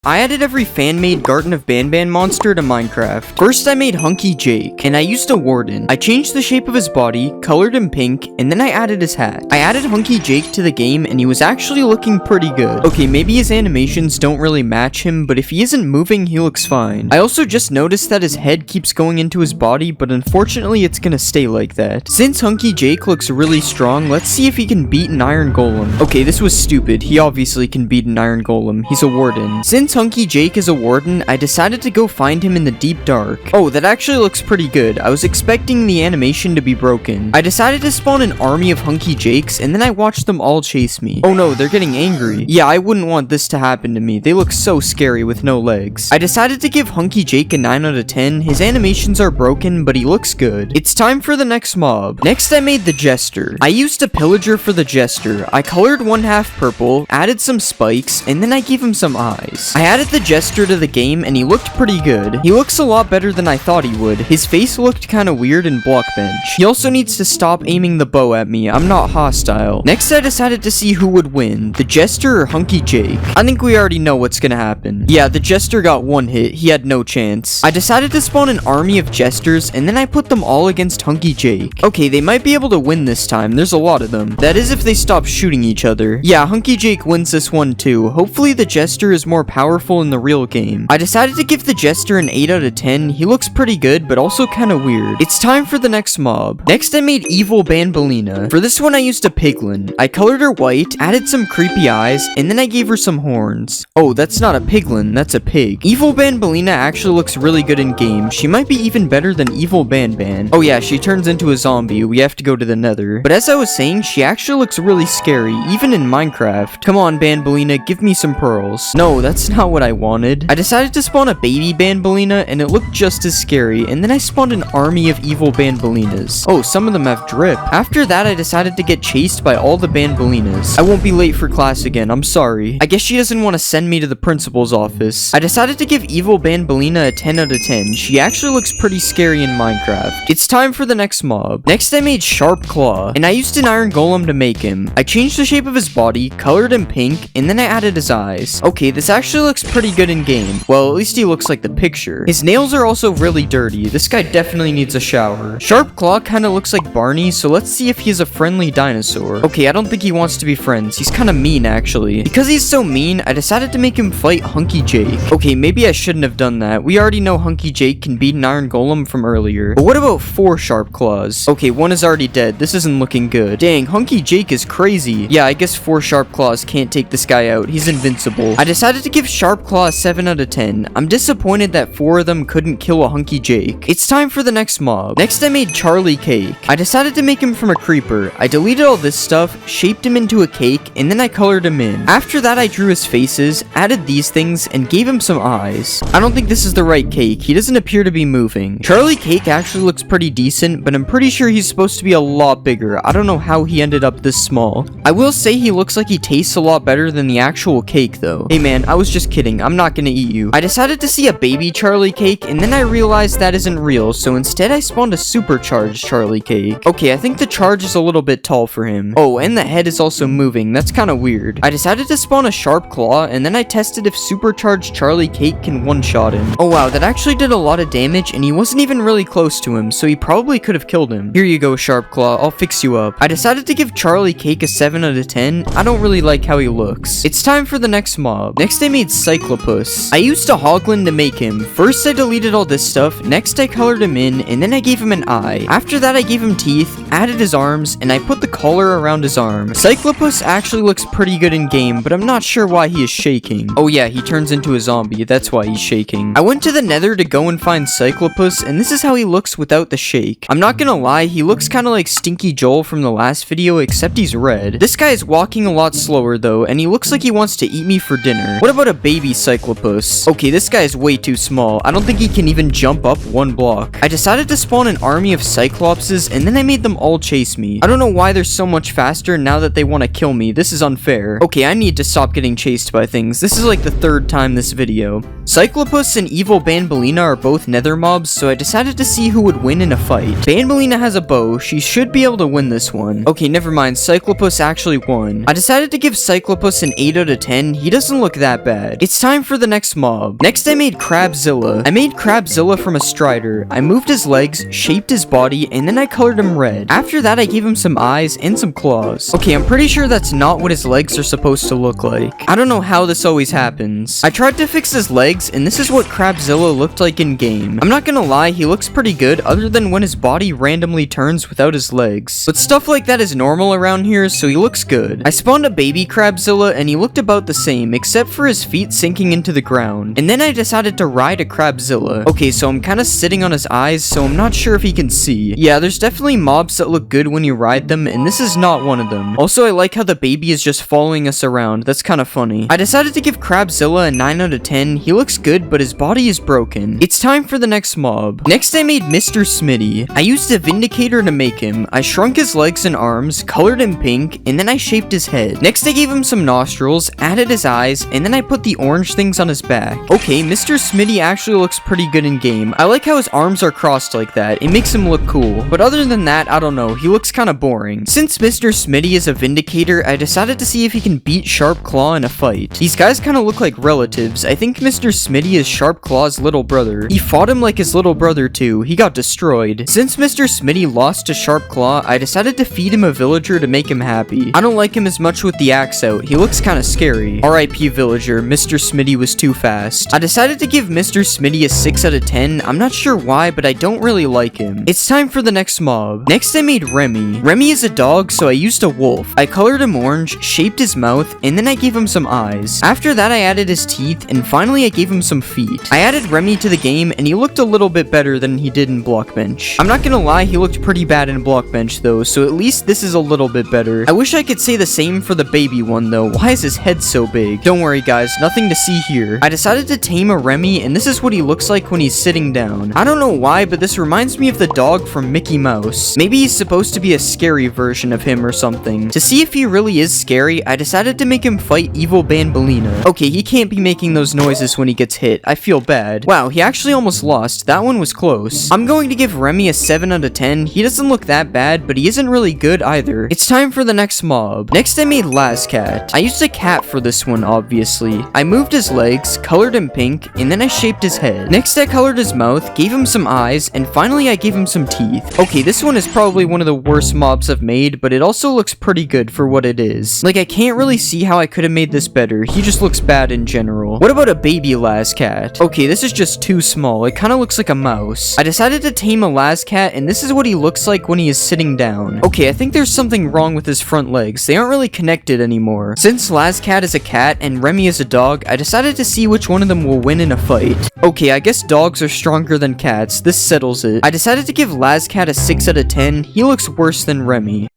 I added every fan-made Garden of Banban monster to Minecraft. First I made Hunky Jake, and I used a warden. I changed the shape of his body, colored him pink, and then I added his hat. I added Hunky Jake to the game, and he was actually looking pretty good. Okay, maybe his animations don't really match him, but if he isn't moving, he looks fine. I also just noticed that his head keeps going into his body, but unfortunately it's gonna stay like that. Since Hunky Jake looks really strong, let's see if he can beat an Iron Golem. Okay, this was stupid. He obviously can beat an Iron Golem. He's a warden. Since Hunky Jake is a warden, I decided to go find him in the deep dark. Oh, that actually looks pretty good. I was expecting the animation to be broken. I decided to spawn an army of Hunky Jakes, and then I watched them all chase me. Oh no, they're getting angry. Yeah, I wouldn't want this to happen to me. They look so scary with no legs. I decided to give Hunky Jake a 9 out of 10. His animations are broken, but he looks good. It's time for the next mob. Next, I made the Jester. I used a pillager for the Jester. I colored one half purple, added some spikes, and then I gave him some eyes. I added the Jester to the game, and he looked pretty good. He looks a lot better than I thought he would. His face looked kinda weird in Blockbench. He also needs to stop aiming the bow at me. I'm not hostile. Next, I decided to see who would win, the Jester or Hunky Jake. I think we already know what's gonna happen. Yeah, the Jester got one hit. He had no chance. I decided to spawn an army of Jesters, and then I put them all against Hunky Jake. Okay, they might be able to win this time. There's a lot of them. That is if they stop shooting each other. Yeah, Hunky Jake wins this one too. Hopefully the Jester is more powerful in the real game. I decided to give the Jester an 8 out of 10. He looks pretty good, but also kinda weird. It's time for the next mob. Next, I made Evil Banbaleena. For this one, I used a piglin. I colored her white, added some creepy eyes, and then I gave her some horns. Oh, that's not a piglin, that's a pig. Evil Banbaleena actually looks really good in game. She might be even better than Evil Banban. Oh yeah, she turns into a zombie. We have to go to the nether. But as I was saying, she actually looks really scary, even in Minecraft. Come on, Banbaleena, give me some pearls. No, that's not what I wanted. I decided to spawn a baby Banbaleena, and it looked just as scary, and then I spawned an army of evil Banbaleenas. Oh, some of them have drip. After that, I decided to get chased by all the Banbaleenas. I won't be late for class again, I'm sorry. I guess she doesn't want to send me to the principal's office. I decided to give Evil Banbaleena a 10 out of 10. She actually looks pretty scary in Minecraft. It's time for the next mob. Next, I made Sharp Claw, and I used an Iron Golem to make him. I changed the shape of his body, colored him pink, and then I added his eyes. Okay, this actually looks pretty good in game. Well, at least he looks like the picture. His nails are also really dirty. This guy definitely needs a shower. Sharp Claw kind of looks like Barney, so let's see if he's a friendly dinosaur. Okay, I don't think he wants to be friends. He's kind of mean, actually. Because he's so mean, I decided to make him fight Hunky Jake. Okay, maybe I shouldn't have done that. We already know Hunky Jake can beat an Iron Golem from earlier. But what about 4 Sharp Claws? Okay, one is already dead. This isn't looking good. Dang, Hunky Jake is crazy. Yeah, I guess 4 Sharp Claws can't take this guy out. He's invincible. I decided to give Sharp Claw a 7 out of 10. I'm disappointed that 4 of them couldn't kill a Hunky Jake. It's time for the next mob. Next, I made Charlie Cake. I decided to make him from a creeper. I deleted all this stuff, shaped him into a cake, and then I colored him in. After that, I drew his faces, added these things, and gave him some eyes. I don't think this is the right cake. He doesn't appear to be moving. Charlie Cake actually looks pretty decent, but I'm pretty sure he's supposed to be a lot bigger. I don't know how he ended up this small. I will say he looks like he tastes a lot better than the actual cake, though. Hey man, I was just kidding. I'm not gonna eat you. I decided to see a baby Charlie Cake, and then I realized that isn't real, so instead I spawned a supercharged Charlie Cake. Okay, I think the charge is a little bit tall for him. Oh, and the head is also moving. That's kind of weird. I decided to spawn a Sharp Claw, and then I tested if supercharged Charlie Cake can one-shot him. Oh wow, that actually did a lot of damage, and he wasn't even really close to him, so he probably could have killed him. Here you go, Sharp Claw. I'll fix you up. I decided to give Charlie Cake a 7 out of 10. I don't really like how he looks. It's time for the next mob. Next, I made Cyclopus. I used a Hoglin to make him. First, I deleted all this stuff. Next, I colored him in, and then I gave him an eye. After that, I gave him teeth, added his arms, and I put the collar around his arm. Cyclopus actually looks pretty good in game, but I'm not sure why he is shaking. Oh yeah, he turns into a zombie. That's why he's shaking. I went to the nether to go and find Cyclopus, and this is how he looks without the shake. I'm not gonna lie, he looks kind of like Stinky Joel from the last video, except he's red. This guy is walking a lot slower though, and he looks like he wants to eat me for dinner. What about a baby Cyclopus? Okay, this guy is way too small. I don't think he can even jump up 1 block. I decided to spawn an army of Cyclopses, and then I made them all chase me. I don't know why they're so much faster now that they want to kill me. This is unfair. Okay, I need to stop getting chased by things. This is like the third time this video. Cyclopus and Evil Banbaleena are both nether mobs, so I decided to see who would win in a fight. Banbaleena has a bow. She should be able to win this one. Okay, never mind. Cyclopus actually won. I decided to give Cyclopus an 8 out of 10. He doesn't look that bad. It's time for the next mob. Next, I made Crabzilla. I made Crabzilla from a Strider. I moved his legs, shaped his body, and then I colored him red. After that, I gave him some eyes and some claws. Okay, I'm pretty sure that's not what his legs are supposed to look like. I don't know how this always happens. I tried to fix his legs, and this is what Crabzilla looked like in game. I'm not gonna lie, he looks pretty good other than when his body randomly turns without his legs. But stuff like that is normal around here, so he looks good. I spawned a baby Crabzilla, and he looked about the same, except for his feet sinking into the ground. And then I decided to ride a Crabzilla. Okay, so I'm kind of sitting on his eyes, so I'm not sure if he can see. Yeah, there's definitely mobs that look good when you ride them, and this is not one of them. Also, I like how the baby is just following us around. That's kind of funny. I decided to give Crabzilla a 9 out of 10. He looks good, but his body is broken. It's time for the next mob. Next, I made Mr. Smitty. I used a Vindicator to make him. I shrunk his legs and arms, colored him pink, and then I shaped his head. Next, I gave him some nostrils, added his eyes, and then I put the orange things on his back. Okay, Mr. Smitty actually looks pretty good in game. I like how his arms are crossed like that. It makes him look cool. But other than that, I don't know. He looks kind of boring. Since Mr. Smitty is a Vindicator, I decided to see if he can beat Sharp Claw in a fight. These guys kind of look like relatives. I think Mr. Smitty is Sharp Claw's little brother. He fought him like his little brother too. He got destroyed. Since Mr. Smitty lost to Sharp Claw, I decided to feed him a villager to make him happy. I don't like him as much with the axe out. He looks kind of scary. RIP villager, Mr. Smitty was too fast. I decided to give Mr. Smitty a 6 out of 10. I'm not sure why, but I don't really like him. It's time for the next mob. Next, I made Remy. Remy is a dog, so I used a wolf. I colored him orange, shaped his mouth, and then I gave him some eyes. After that, I added his teeth, and finally I gave him some feet. I added Remy to the game, and he looked a little bit better than he did in Blockbench. I'm not gonna lie, he looked pretty bad in Blockbench though, so at least this is a little bit better. I wish I could say the same for the baby one though. Why is his head so big? Don't worry guys, nothing to see here. I decided to tame a Remy, and this is what he looks like when he's sitting down. I don't know why, but this reminds me of the dog from Mickey Mouse. Maybe he's supposed to be a scary version of him or something. To see if he really is scary, I decided to make him fight Evil Banbaleena. Okay, he can't be making those noises when he gets hit. I feel bad. Wow, he actually almost lost. That one was close. I'm going to give Remy a 7 out of 10. He doesn't look that bad, but he isn't really good either. It's time for the next mob. Next, I made Lazcat. I used a cat for this one, obviously. I moved his legs, colored him pink, and then I shaped his head. Next, I colored his mouth, gave him some eyes, and finally I gave him some teeth. Okay, this one is probably one of the worst mobs I've made, but it also looks pretty good for what it is. Like, I can't really see how I could have made this better. He just looks bad in general. What about a baby Lazcat? Okay, this is just too small. It kind of looks like a mouse. I decided to tame a Lazcat, and this is what he looks like when he is sitting down. Okay, I think there's something wrong with his front legs. They aren't really connected anymore. Since Lazcat is a cat and Remy is a dog, I decided to see which one of them will win in a fight. Okay, I guess dogs are stronger than cats. This settles it. I decided to give Lazcat a 6 out of 10. He looks worse than Remy.